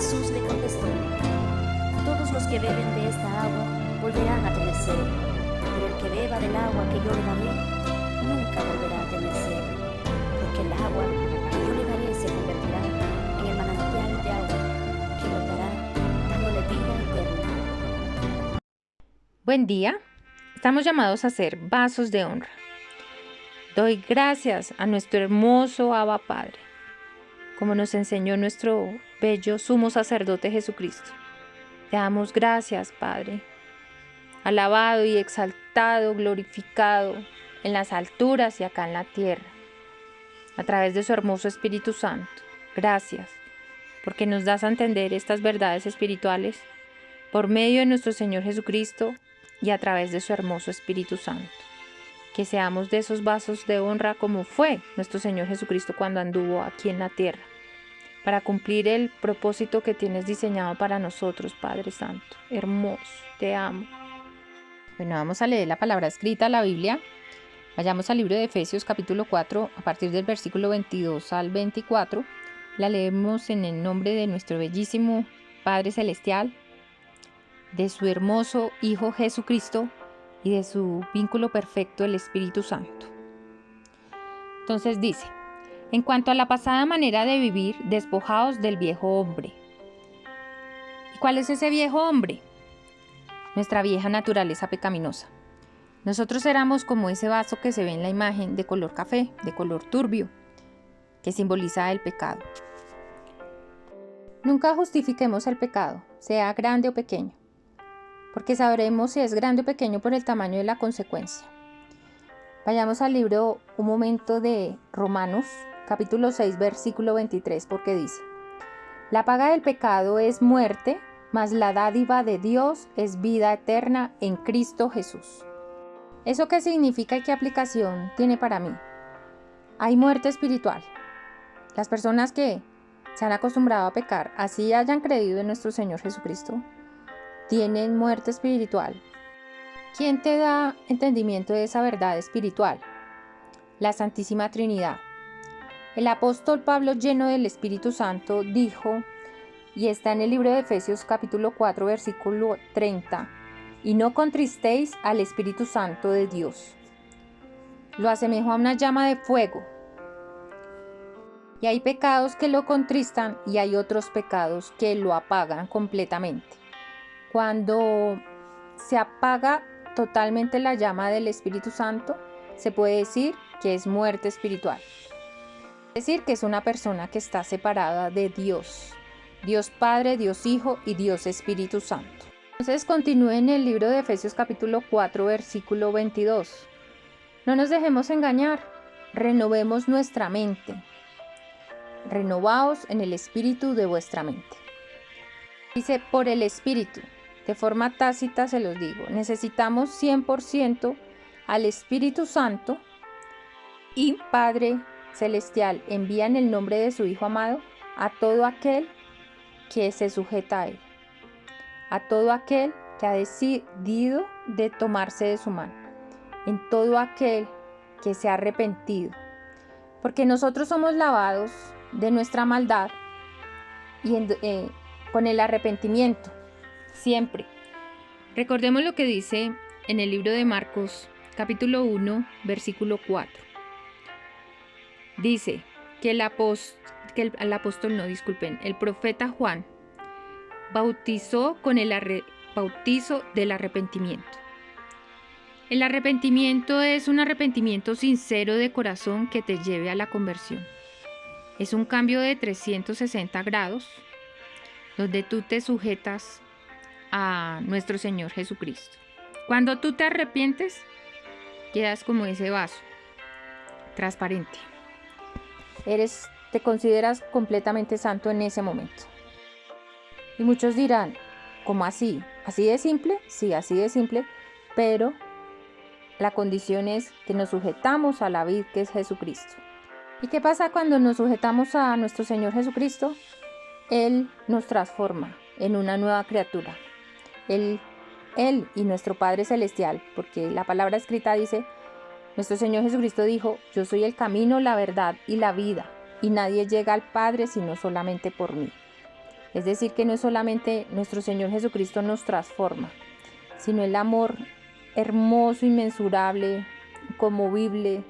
Jesús le contestó: todos los que beben de esta agua volverán a tener sed, pero el que beba del agua que yo le daré nunca volverá a tener sed, porque el agua que yo le daré se convertirá en el manantial de agua que brotará, dándole vida eterna. Buen día. Estamos llamados a ser vasos de honra. Doy gracias a nuestro hermoso Abba Padre, como nos enseñó nuestro bello sumo sacerdote Jesucristo. Te damos gracias, Padre, alabado y exaltado, glorificado en las alturas y acá en la tierra, a través de su hermoso Espíritu Santo. Gracias, porque nos das a entender estas verdades espirituales por medio de nuestro Señor Jesucristo y a través de su hermoso Espíritu Santo. Que seamos de esos vasos de honra como fue nuestro Señor Jesucristo cuando anduvo aquí en la tierra, para cumplir el propósito que tienes diseñado para nosotros, Padre Santo. Hermoso, te amo. Bueno, vamos a leer la palabra escrita, la Biblia. Vayamos al libro de Efesios capítulo 4, a partir del versículo 22 al 24. La leemos en el nombre de nuestro bellísimo Padre Celestial, de su hermoso Hijo Jesucristo y de su vínculo perfecto, el Espíritu Santo. Entonces dice: en cuanto a la pasada manera de vivir, despojaos del viejo hombre. ¿Y cuál es ese viejo hombre? Nuestra vieja naturaleza pecaminosa. Nosotros éramos como ese vaso que se ve en la imagen, de color café, de color turbio, que simboliza el pecado. Nunca justifiquemos el pecado, sea grande o pequeño, porque sabremos si es grande o pequeño por el tamaño de la consecuencia. Vayamos al libro un momento de Romanos, capítulo 6, versículo 23, porque dice: la paga del pecado es muerte, mas la dádiva de Dios es vida eterna en Cristo Jesús. ¿Eso qué significa y qué aplicación tiene para mí? Hay muerte espiritual. Las personas que se han acostumbrado a pecar, así hayan creído en nuestro Señor Jesucristo, tienen muerte espiritual. ¿Quién te da entendimiento de esa verdad espiritual? La Santísima Trinidad. El apóstol Pablo, lleno del Espíritu Santo, dijo, y está en el libro de Efesios capítulo 4, versículo 30, y no contristéis al Espíritu Santo de Dios. Lo asemejo a una llama de fuego. Y hay pecados que lo contristan y hay otros pecados que lo apagan completamente. Cuando se apaga totalmente la llama del Espíritu Santo, se puede decir que es muerte espiritual. Es decir, que es una persona que está separada de Dios. Dios Padre, Dios Hijo y Dios Espíritu Santo. Entonces continúe en el libro de Efesios capítulo 4, versículo 22. No nos dejemos engañar, renovemos nuestra mente. Renovaos en el espíritu de vuestra mente. Dice, por el Espíritu. De forma tácita se los digo, necesitamos 100% al Espíritu Santo, y Padre Celestial envía en el nombre de su Hijo amado a todo aquel que se sujeta a Él, a todo aquel que ha decidido de tomarse de su mano, en todo aquel que se ha arrepentido, porque nosotros somos lavados de nuestra maldad y con el arrepentimiento. Siempre. Recordemos lo que dice en el libro de Marcos, capítulo 1, versículo 4. Dice que el profeta Juan bautizó con el bautizo del arrepentimiento. El arrepentimiento es un arrepentimiento sincero de corazón que te lleve a la conversión. Es un cambio de 360 grados, donde tú te sujetas a nuestro Señor Jesucristo. Cuando tú te arrepientes, quedas como ese vaso, transparente. Te consideras completamente santo en ese momento. Y muchos dirán, ¿cómo así? ¿Así de simple? Sí, así de simple, pero la condición es que nos sujetamos a la vid que es Jesucristo. ¿Y qué pasa cuando nos sujetamos a nuestro Señor Jesucristo? Él nos transforma en una nueva criatura. Él y nuestro Padre Celestial, porque la palabra escrita dice, nuestro Señor Jesucristo dijo, yo soy el camino, la verdad y la vida, y nadie llega al Padre sino solamente por mí. Es decir, que no es solamente nuestro Señor Jesucristo nos transforma, sino el amor hermoso, inmensurable, inconmovible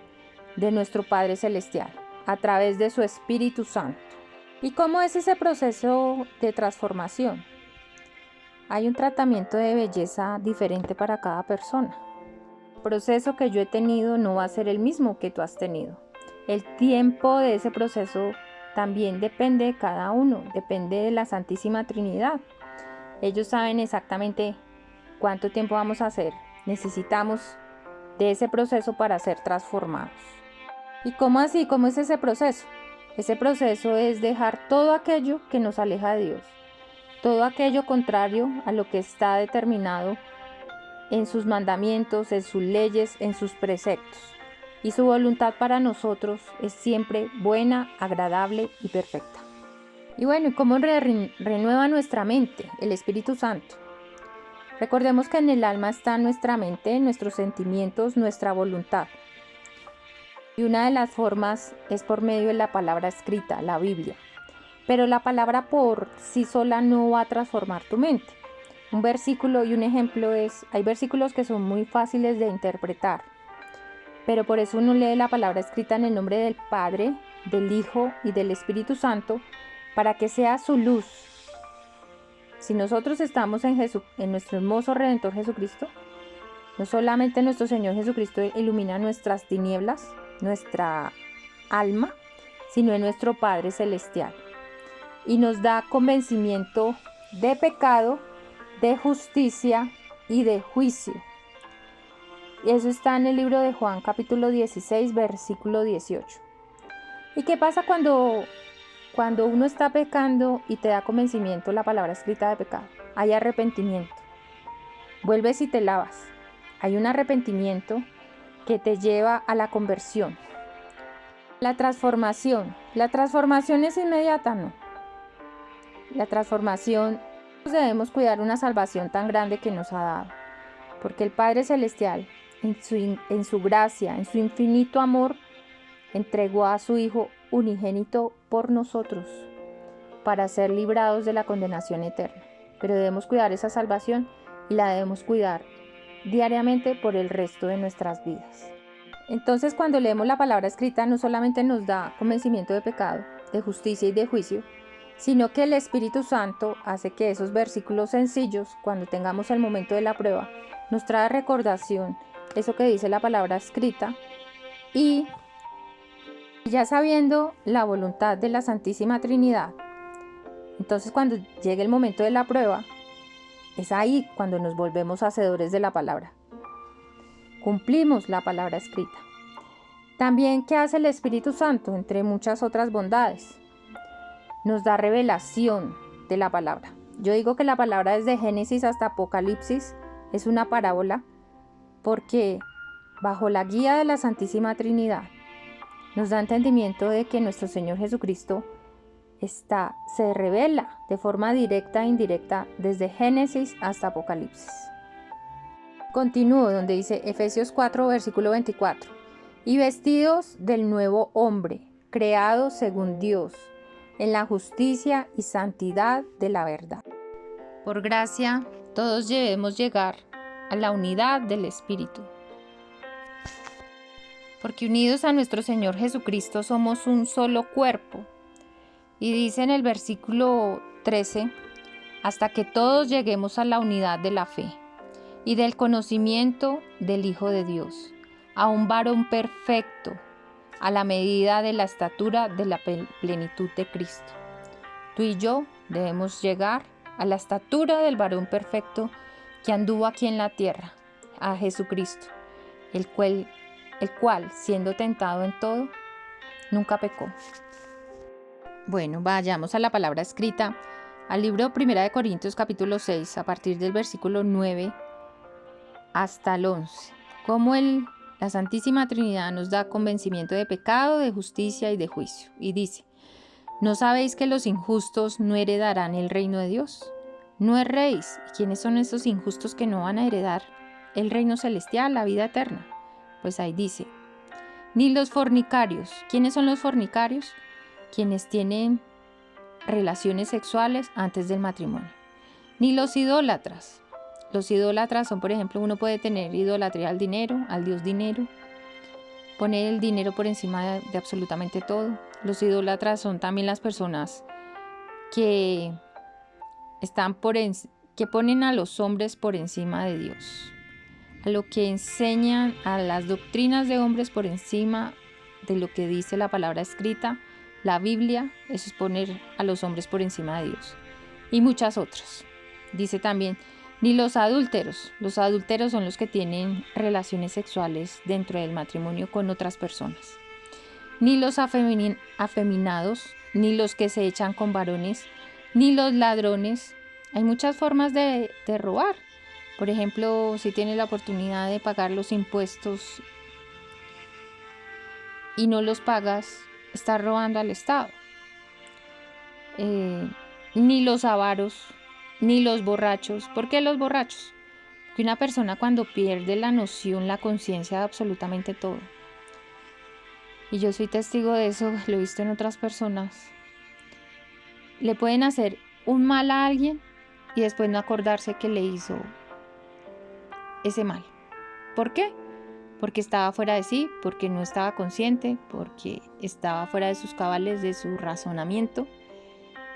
de nuestro Padre Celestial a través de su Espíritu Santo. ¿Y cómo es ese proceso de transformación? Hay un tratamiento de belleza diferente para cada persona. El proceso que yo he tenido no va a ser el mismo que tú has tenido. El tiempo de ese proceso también depende de cada uno, depende de la Santísima Trinidad. Ellos saben exactamente cuánto tiempo vamos a hacer. Necesitamos de ese proceso para ser transformados. ¿Y cómo así? ¿Cómo es ese proceso? Ese proceso es dejar todo aquello que nos aleja de Dios, todo aquello contrario a lo que está determinado en sus mandamientos, en sus leyes, en sus preceptos. Y su voluntad para nosotros es siempre buena, agradable y perfecta. Y bueno, ¿cómo renueva nuestra mente? El Espíritu Santo. Recordemos que en el alma está nuestra mente, nuestros sentimientos, nuestra voluntad. Y una de las formas es por medio de la palabra escrita, la Biblia. Pero la palabra por sí sola no va a transformar tu mente. Un versículo y un ejemplo es, hay versículos que son muy fáciles de interpretar, pero por eso uno lee la palabra escrita en el nombre del Padre, del Hijo y del Espíritu Santo, para que sea su luz. Si nosotros estamos en nuestro hermoso Redentor Jesucristo, no solamente nuestro Señor Jesucristo ilumina nuestras tinieblas, nuestra alma, sino en nuestro Padre Celestial. Y nos da convencimiento de pecado, de justicia y de juicio. Y eso está en el libro de Juan capítulo 16, versículo 18. ¿Y qué pasa cuando uno está pecando y te da convencimiento la palabra escrita de pecado? Hay arrepentimiento. Vuelves y te lavas. Hay un arrepentimiento que te lleva a la conversión. La transformación. La transformación es inmediata, ¿no? La transformación, debemos cuidar una salvación tan grande que nos ha dado, porque el Padre Celestial, en su gracia, en su infinito amor, entregó a su Hijo unigénito por nosotros, para ser librados de la condenación eterna. Pero debemos cuidar esa salvación y la debemos cuidar diariamente por el resto de nuestras vidas. Entonces, cuando leemos la palabra escrita, no solamente nos da convencimiento de pecado, de justicia y de juicio, sino que el Espíritu Santo hace que esos versículos sencillos, cuando tengamos el momento de la prueba, nos trae recordación eso que dice la palabra escrita, y ya sabiendo la voluntad de la Santísima Trinidad, entonces cuando llegue el momento de la prueba, es ahí cuando nos volvemos hacedores de la palabra. Cumplimos la palabra escrita. También, ¿qué hace el Espíritu Santo? Entre muchas otras bondades, nos da revelación de la palabra. Yo digo que la palabra desde Génesis hasta Apocalipsis es una parábola, porque bajo la guía de la Santísima Trinidad nos da entendimiento de que nuestro Señor Jesucristo se revela de forma directa e indirecta desde Génesis hasta Apocalipsis. Continúo donde dice Efesios 4, versículo 24. Y vestidos del nuevo hombre, creado según Dios, en la justicia y santidad de la verdad. Por gracia, todos debemos llegar a la unidad del Espíritu. Porque unidos a nuestro Señor Jesucristo somos un solo cuerpo. Y dice en el versículo 13, hasta que todos lleguemos a la unidad de la fe y del conocimiento del Hijo de Dios, a un varón perfecto, a la medida de la estatura de la plenitud de Cristo. Tú y yo debemos llegar a la estatura del varón perfecto que anduvo aquí en la tierra, a Jesucristo, el cual, siendo tentado en todo, nunca pecó. Bueno, vayamos a la palabra escrita, al libro 1 de Corintios capítulo 6, a partir del versículo 9 hasta el 11. Cómo la Santísima Trinidad nos da convencimiento de pecado, de justicia y de juicio. Y dice, ¿no sabéis que los injustos no heredarán el reino de Dios? ¿No erréis? ¿Y quiénes son esos injustos que no van a heredar el reino celestial, la vida eterna? Pues ahí dice, ni los fornicarios. ¿Quiénes son los fornicarios? Quienes tienen relaciones sexuales antes del matrimonio. Ni los idólatras. Los idólatras son, por ejemplo, uno puede tener idolatría al dinero, al dios dinero, poner el dinero por encima de absolutamente todo. Los idólatras son también las personas que que ponen a los hombres por encima de Dios, a lo que enseñan, a las doctrinas de hombres por encima de lo que dice la palabra escrita, la Biblia. Eso es poner a los hombres por encima de Dios, y muchas otras. Dice también, ni los adúlteros. Los adúlteros son los que tienen relaciones sexuales dentro del matrimonio con otras personas. Ni los afeminados, ni los que se echan con varones, ni los ladrones. Hay muchas formas de robar. Por ejemplo, si tienes la oportunidad de pagar los impuestos y no los pagas, estás robando al Estado. Ni los avaros, ni los borrachos. ¿Por qué los borrachos? Porque una persona cuando pierde la noción, la conciencia de absolutamente todo. Y yo soy testigo de eso, lo he visto en otras personas. Le pueden hacer un mal a alguien y después no acordarse que le hizo ese mal. ¿Por qué? Porque estaba fuera de sí, porque no estaba consciente, porque estaba fuera de sus cabales, de su razonamiento.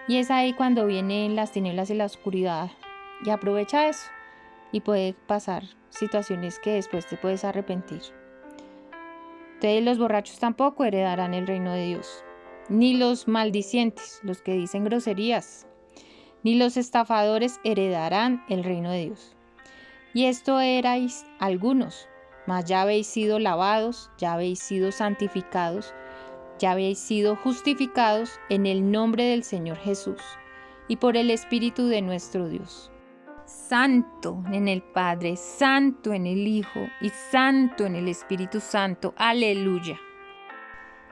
Y es ahí cuando vienen las tinieblas y la oscuridad y aprovecha eso. Y puede pasar situaciones que después te puedes arrepentir. Entonces los borrachos tampoco heredarán el reino de Dios. Ni los maldicientes, los que dicen groserías, ni los estafadores heredarán el reino de Dios. Y esto erais algunos, mas ya habéis sido lavados, ya habéis sido santificados, ya habéis sido justificados en el nombre del Señor Jesús y por el Espíritu de nuestro Dios. Santo en el Padre, santo en el Hijo y santo en el Espíritu Santo. Aleluya.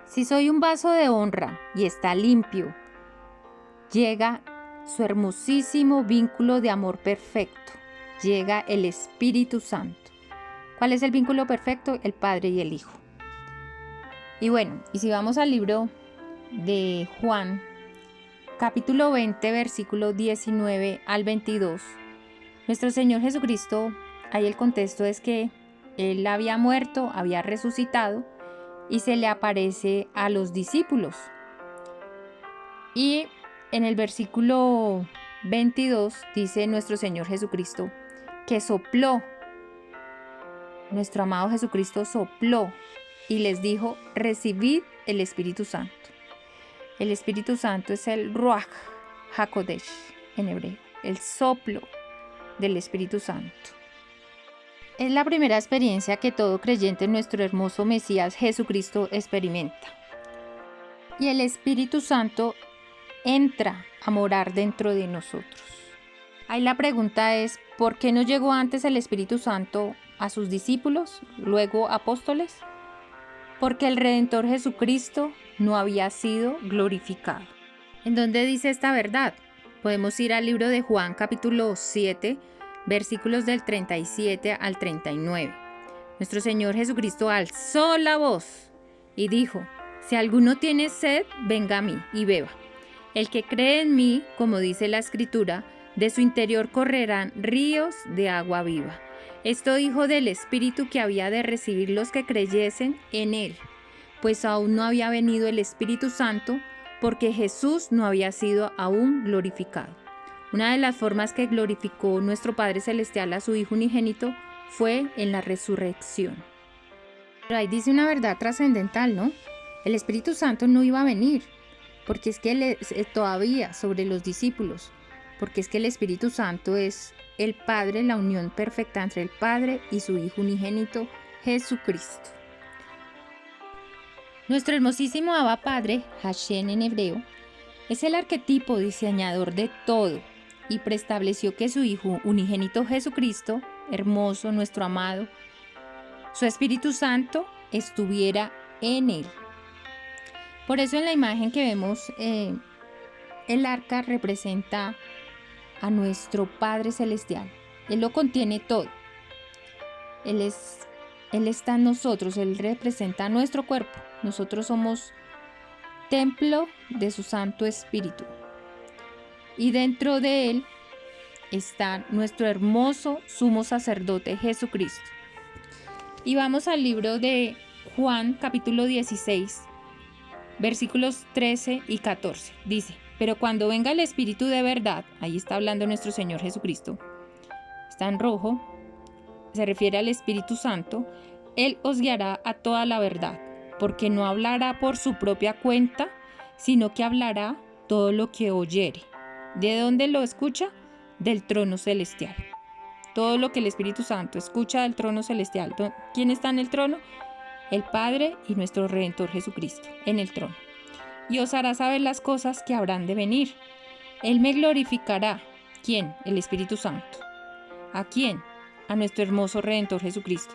Si soy un vaso de honra y está limpio, llega su hermosísimo vínculo de amor perfecto. Llega el Espíritu Santo. ¿Cuál es el vínculo perfecto? El Padre y el Hijo. Y bueno, y si vamos al libro de Juan, capítulo 20, versículo 19 al 22, nuestro Señor Jesucristo, ahí el contexto es que Él había muerto, había resucitado y se le aparece a los discípulos. Y en el versículo 22 dice nuestro Señor Jesucristo que sopló, nuestro amado Jesucristo sopló y les dijo, recibid el Espíritu Santo. El Espíritu Santo es el Ruach HaKodesh en hebreo, el soplo del Espíritu Santo. Es la primera experiencia que todo creyente en nuestro hermoso Mesías Jesucristo experimenta. Y el Espíritu Santo entra a morar dentro de nosotros. Ahí la pregunta es, ¿por qué no llegó antes el Espíritu Santo a sus discípulos, luego apóstoles? Porque el Redentor Jesucristo no había sido glorificado. ¿En dónde dice esta verdad? Podemos ir al libro de Juan capítulo 7, versículos del 37 al 39. Nuestro Señor Jesucristo alzó la voz y dijo, si alguno tiene sed, venga a mí y beba. El que cree en mí, como dice la Escritura, de su interior correrán ríos de agua viva. Esto dijo del Espíritu que había de recibir los que creyesen en Él, pues aún no había venido el Espíritu Santo, porque Jesús no había sido aún glorificado. Una de las formas que glorificó nuestro Padre Celestial a su Hijo unigénito fue en la resurrección. Pero ahí dice una verdad trascendental, ¿no? El Espíritu Santo no iba a venir, porque es que todavía sobre los discípulos, porque es que el Espíritu Santo es el Padre, la unión perfecta entre el Padre y su Hijo unigénito, Jesucristo. Nuestro hermosísimo Abba Padre, Hashem en hebreo, es el arquetipo diseñador de todo y preestableció que su Hijo unigénito Jesucristo, hermoso, nuestro amado, su Espíritu Santo, estuviera en él. Por eso en la imagen que vemos, el arca representa a nuestro Padre Celestial. Él lo contiene todo. Él está en nosotros, Él representa nuestro cuerpo. Nosotros somos templo de su Santo Espíritu. y dentro de él está nuestro hermoso sumo sacerdote Jesucristo. Y vamos al libro de Juan, capítulo 16, versículos 13 y 14. Dice: pero cuando venga el Espíritu de verdad, ahí está hablando nuestro Señor Jesucristo, está en rojo, se refiere al Espíritu Santo, Él os guiará a toda la verdad, porque no hablará por su propia cuenta, sino que hablará todo lo que oyere. ¿De dónde lo escucha? Del trono celestial. Todo lo que el Espíritu Santo escucha del trono celestial. ¿Quién está en el trono? El Padre y nuestro Redentor Jesucristo en el trono. Y os hará saber las cosas que habrán de venir. Él me glorificará. ¿Quién? El Espíritu Santo. ¿A quién? A nuestro hermoso Redentor Jesucristo.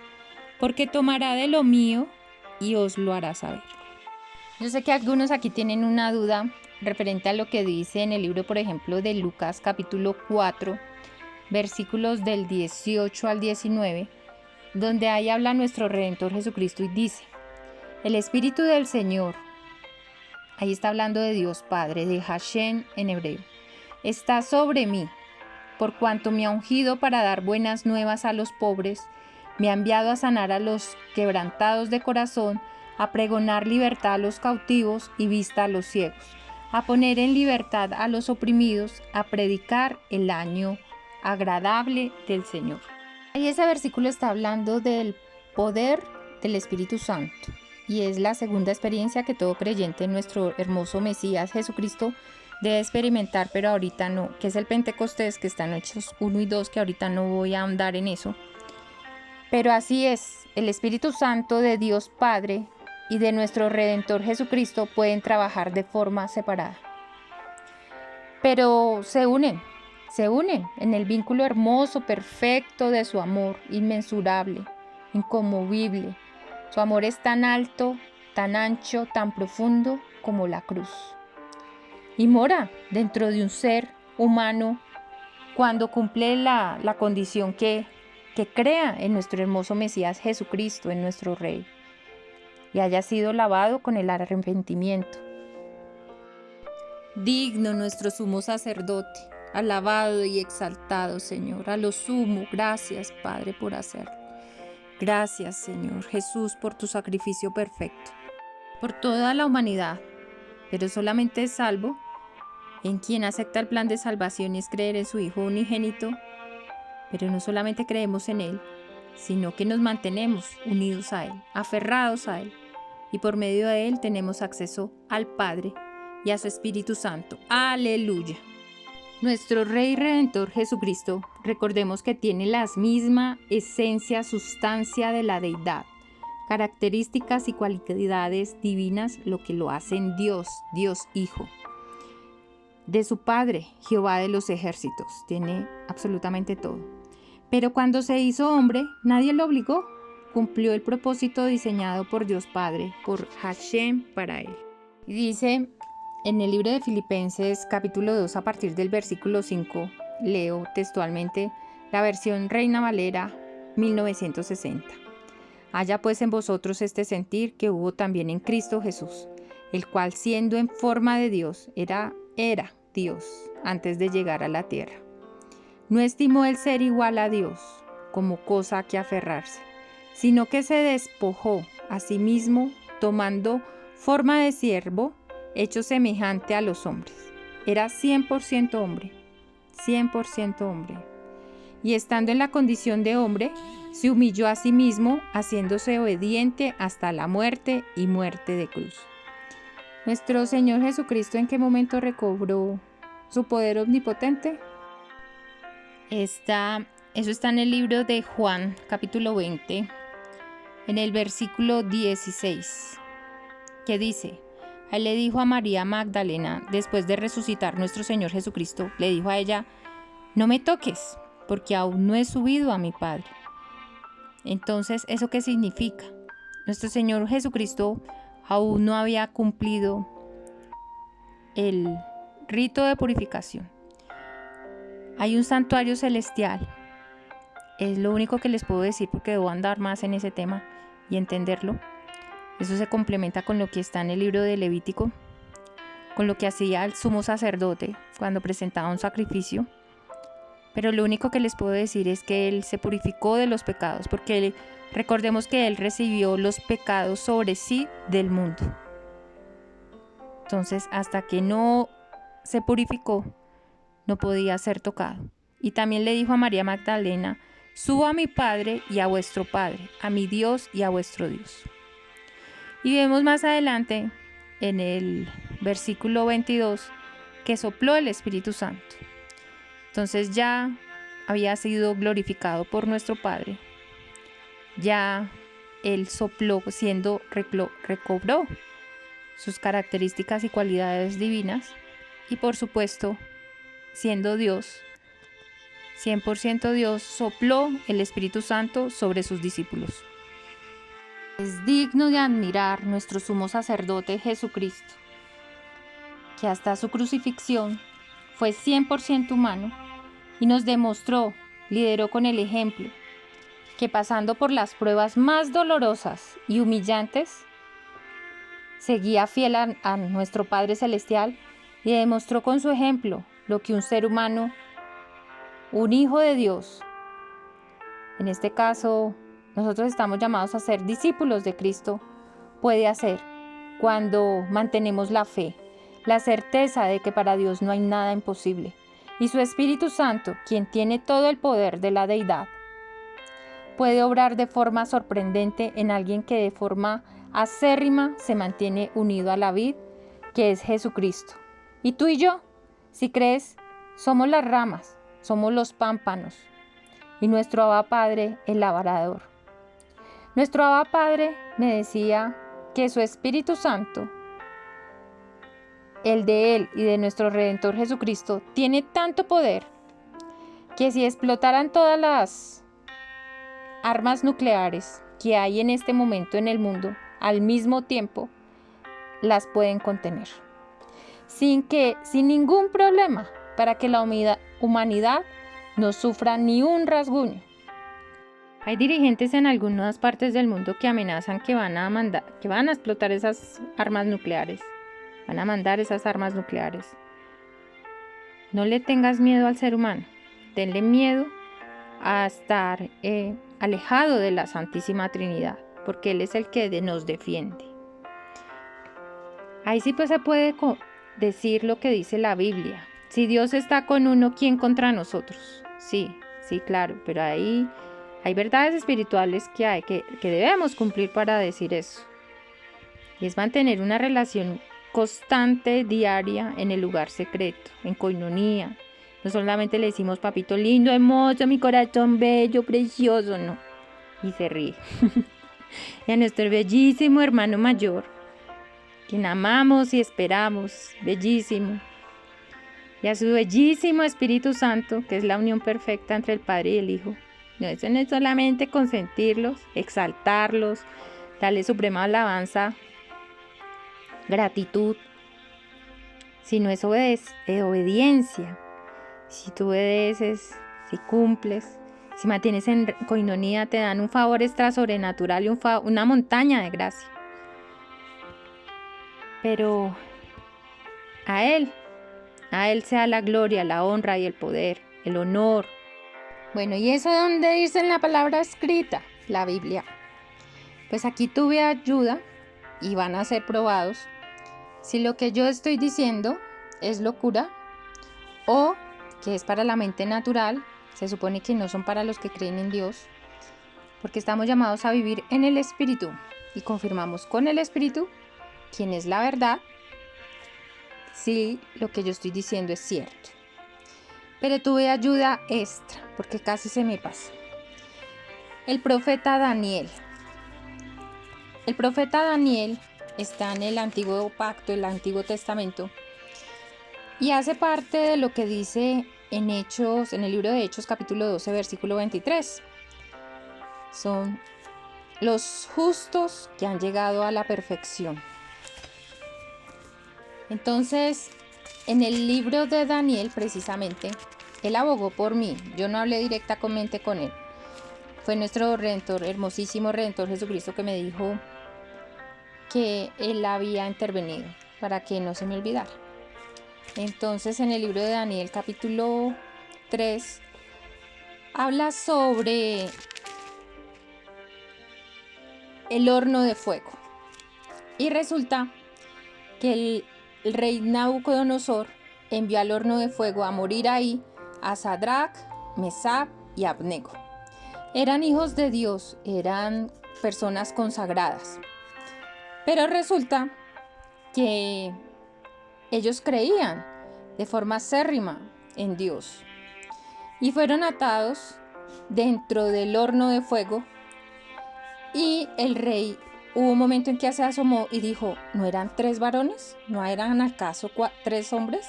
Porque tomará de lo mío y os lo hará saber. Yo sé que algunos aquí tienen una duda referente a lo que dice en el libro, por ejemplo, de Lucas capítulo 4, versículos del 18 al 19, donde ahí habla nuestro Redentor Jesucristo y dice: el Espíritu del Señor, ahí está hablando de Dios Padre, de Hashem en hebreo, está sobre mí, por cuanto me ha ungido para dar buenas nuevas a los pobres, me ha enviado a sanar a los quebrantados de corazón, a pregonar libertad a los cautivos y vista a los ciegos, a poner en libertad a los oprimidos, a predicar el año agradable del Señor. Y ese versículo está hablando del poder del Espíritu Santo, y es la segunda experiencia que todo creyente en nuestro hermoso Mesías Jesucristo debe experimentar, pero ahorita no, que es el Pentecostés, que está en Hechos 1 y 2, que ahorita no voy a ahondar en eso. Pero así es, el Espíritu Santo de Dios Padre y de nuestro Redentor Jesucristo pueden trabajar de forma separada. Pero se unen en el vínculo hermoso, perfecto de su amor, inmensurable, inconmovible. Su amor es tan alto, tan ancho, tan profundo como la cruz. Y mora dentro de un ser humano cuando cumple la condición que crea en nuestro hermoso Mesías Jesucristo, en nuestro Rey, y haya sido lavado con el arrepentimiento. Digno nuestro sumo sacerdote, alabado y exaltado, Señor, a lo sumo. Gracias, Padre, por hacerlo. Gracias, Señor Jesús, por tu sacrificio perfecto, por toda la humanidad, pero solamente es salvo en quien acepta el plan de salvación y es creer en su Hijo unigénito. Pero no solamente creemos en Él, sino que nos mantenemos unidos a Él, aferrados a Él, y por medio de Él tenemos acceso al Padre y a su Espíritu Santo. ¡Aleluya! Nuestro Rey Redentor Jesucristo, recordemos que tiene la misma esencia, sustancia de la deidad, características y cualidades divinas, lo que lo hacen Dios, Dios Hijo. De su Padre, Jehová de los ejércitos, tiene absolutamente todo. Pero cuando se hizo hombre, nadie lo obligó. Cumplió el propósito diseñado por Dios Padre, por Hashem para él. Y dice en el libro de Filipenses capítulo 2 a partir del versículo 5, leo textualmente la versión Reina Valera 1960. Haya pues en vosotros este sentir que hubo también en Cristo Jesús, el cual siendo en forma de Dios, era Dios antes de llegar a la tierra. No estimó el ser igual a Dios como cosa a que aferrarse, sino que se despojó a sí mismo, tomando forma de siervo, hecho semejante a los hombres. Era 100% hombre, 100% hombre. Y estando en la condición de hombre, se humilló a sí mismo, haciéndose obediente hasta la muerte y muerte de cruz. Nuestro Señor Jesucristo, ¿en qué momento recobró su poder omnipotente? Eso está en el libro de Juan, capítulo 20, en el versículo 16, que dice: Él le dijo a María Magdalena, después de resucitar nuestro Señor Jesucristo, le dijo a ella: no me toques, porque aún no he subido a mi Padre. Entonces, ¿eso qué significa? Nuestro Señor Jesucristo aún no había cumplido el rito de purificación. Hay un santuario celestial. Es lo único que les puedo decir porque debo andar más en ese tema y entenderlo. Eso se complementa con lo que está en el libro de Levítico. con lo que hacía el sumo sacerdote cuando presentaba un sacrificio. Pero lo único que les puedo decir es que Él se purificó de los pecados, porque recordemos que Él recibió los pecados sobre sí del mundo. Entonces, hasta que no se purificó, no podía ser tocado. Y también le dijo a María Magdalena: subo a mi Padre y a vuestro Padre, a mi Dios y a vuestro Dios. Y vemos más adelante en el versículo 22 que sopló el Espíritu Santo. Entonces ya había sido glorificado por nuestro Padre. Ya Él sopló, recobró sus características y cualidades divinas. Y por supuesto, siendo Dios, 100% Dios, sopló el Espíritu Santo sobre sus discípulos. Es digno de admirar nuestro sumo sacerdote Jesucristo, que hasta su crucifixión fue 100% humano y nos demostró, lideró con el ejemplo, que pasando por las pruebas más dolorosas y humillantes, seguía fiel a nuestro Padre Celestial y demostró con su ejemplo lo que un ser humano, un hijo de Dios, en este caso nosotros estamos llamados a ser discípulos de Cristo, puede hacer cuando mantenemos la fe, la certeza de que para Dios no hay nada imposible, y su Espíritu Santo, quien tiene todo el poder de la deidad, puede obrar de forma sorprendente en alguien que de forma acérrima se mantiene unido a la vid, que es Jesucristo. Y tú y yo, si crees, somos las ramas, somos los pámpanos, y nuestro Abba Padre, el labrador. Nuestro Abba Padre me decía que su Espíritu Santo, el de Él y de nuestro Redentor Jesucristo, tiene tanto poder que si explotaran todas las armas nucleares que hay en este momento en el mundo, al mismo tiempo, las pueden contener. Sin ningún problema, para que la humanidad no sufra ni un rasguño. Hay dirigentes en algunas partes del mundo que amenazan que van a explotar esas armas nucleares. Van a mandar esas armas nucleares. No le tengas miedo al ser humano. Tenle miedo a estar alejado de la Santísima Trinidad, porque Él es el que nos defiende. Ahí sí pues se puede decir lo que dice la Biblia. Si Dios está con uno, ¿quién contra nosotros? Sí, claro, pero ahí hay verdades espirituales que debemos cumplir para decir eso. Y es mantener una relación constante, diaria, en el lugar secreto, en coinonía. No solamente le decimos papito lindo, hermoso, mi corazón bello, precioso, no. Y se ríe. Y a nuestro bellísimo hermano mayor, quien amamos y esperamos, bellísimo. Y a su bellísimo Espíritu Santo, que es la unión perfecta entre el Padre y el Hijo. No, eso no es solamente consentirlos, exaltarlos, darle suprema alabanza, gratitud, sino es obediencia. Si tú obedeces, si cumples, si mantienes en coinonía, te dan un favor extra sobrenatural y una montaña de gracia. Pero a Él sea la gloria, la honra y el poder, el honor. Bueno, ¿y eso de dónde dice en la palabra escrita? La Biblia. Pues aquí tuve ayuda y van a ser probados si lo que yo estoy diciendo es locura o que es para la mente natural. Se supone que no son para los que creen en Dios, porque estamos llamados a vivir en el Espíritu y confirmamos con el Espíritu quién es la verdad, si lo que yo estoy diciendo es cierto. Pero tuve ayuda extra, porque casi se me pasa. El profeta Daniel. El profeta Daniel está en el Antiguo Pacto, el Antiguo Testamento, y hace parte de lo que dice en Hechos, en el libro de Hechos, capítulo 12, versículo 23. Son los justos que han llegado a la perfección. Entonces, en el libro de Daniel, precisamente, él abogó por mí. Yo no hablé directamente con él. Fue nuestro Redentor, hermosísimo Redentor Jesucristo, que me dijo que él había intervenido. para que no se me olvidara. Entonces en el libro de Daniel capítulo 3 habla sobre el horno de fuego. Y resulta que el rey Nabucodonosor envió al horno de fuego a morir ahí a Sadrach, Mesach y Abednego. Eran hijos de Dios, eran personas consagradas. Pero resulta que ellos creían de forma acérrima en Dios y fueron atados dentro del horno de fuego. Y el rey hubo un momento en que se asomó y dijo: ¿no eran 3 varones? ¿No eran acaso 3 hombres?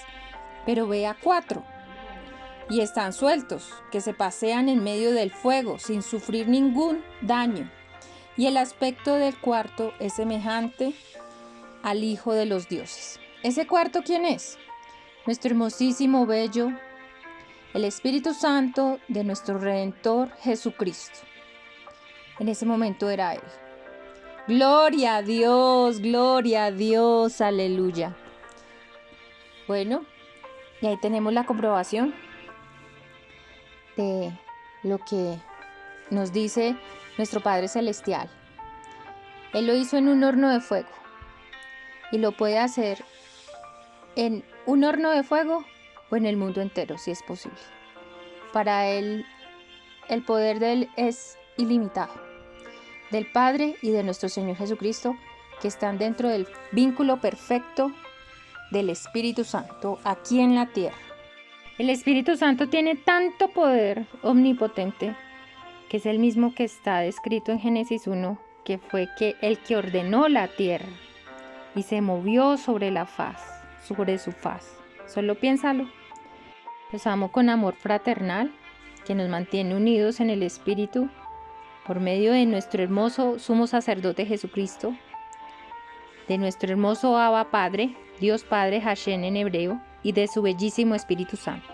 Pero vea 4 y están sueltos, que se pasean en medio del fuego sin sufrir ningún daño. Y el aspecto del cuarto es semejante al Hijo de los dioses. ¿Ese cuarto quién es? Nuestro hermosísimo, bello, el Espíritu Santo de nuestro Redentor Jesucristo. En ese momento era Él. Gloria a Dios, aleluya. Bueno, y ahí tenemos la comprobación de lo que nos dice nuestro Padre Celestial. Él lo hizo en un horno de fuego y lo puede hacer en un horno de fuego o en el mundo entero, si es posible. Para Él, el poder de Él es ilimitado, del Padre y de nuestro Señor Jesucristo, que están dentro del vínculo perfecto del Espíritu Santo aquí en la tierra. El Espíritu Santo tiene tanto poder omnipotente que es el mismo que está descrito en Génesis 1, que fue el que ordenó la tierra y se movió sobre su faz. Solo piénsalo. Los amo con amor fraternal que nos mantiene unidos en el Espíritu por medio de nuestro hermoso sumo sacerdote Jesucristo, de nuestro hermoso Abba Padre, Dios Padre Hashem en hebreo, y de su bellísimo Espíritu Santo.